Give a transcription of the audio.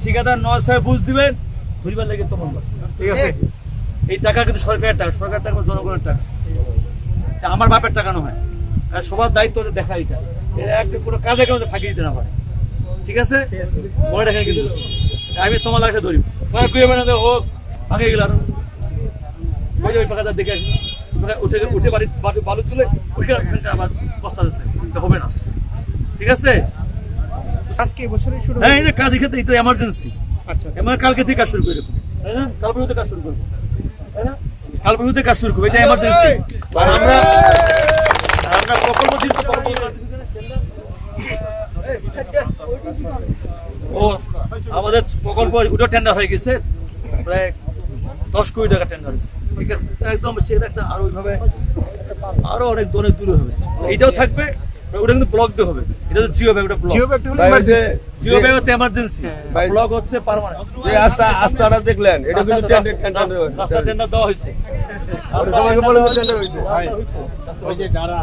ঠিকাদার 9 বুঝ দিবেন ঘুরিবার লাগে তোমার ঠিক আছে। এই টাকা কিন্তু সরকারের টাকা জনগণের টাকা, আমার বাপের টাকা নয়। সবার দায়িত্ব দেখা এটা একটা কোনো কাজে কাজে ফাঁকি দিতে না পারে। ঠিক আছে, মনে রাখেন কিন্তু আমি তোমার লাগে ধরি ও ভাঙে গেল আর ওই পাকাটা দেখে আসি উঠে বাড়ি বালু তুলে ওইখানে আবার বস্তা দিচ্ছে, হবে না। ঠিক আছে, আজকে বছরের শুরু। হ্যাঁ, এই যে কাজ ক্ষেত্রে এটা এমার্জেন্সি। আচ্ছা, এবার কালকে থেকে কাজ শুরু করে দেবো, তাই না? কাল পর্যন্ত কাজ শুরু করবো, তাই না? কাল পর্যন্ত কাজ শুরু করবো, এটা এমার্জেন্সি। আর আমরা প্রকল্প দিচ্ছি, ও আমাদের প্রকল্প ওটা টেন্ডার হয়ে গেছে, প্রায় 10 কোটি টাকা টেন্ডার হয়েছে। ঠিক আছে, একদম সেটা একটা আরো ওইভাবে আরো অনেক দূরে হবে, এটাও থাকবে। ওটা কিন্তু ব্লক দিয়ে হবে, এটা তো জিও ব্যাগ, ওটা ব্লক। জিও ব্যাগ হচ্ছে এমার্জেন্সি, ব্লক হচ্ছে পার্মানেন্ট। এই আস্তাটা দেখলেন, এটা কিন্তু রাস্তা টেন্ডার দেওয়া হয়েছে। আপনাকে বলে টেন্ডার হয়েছে। ওই যে যারা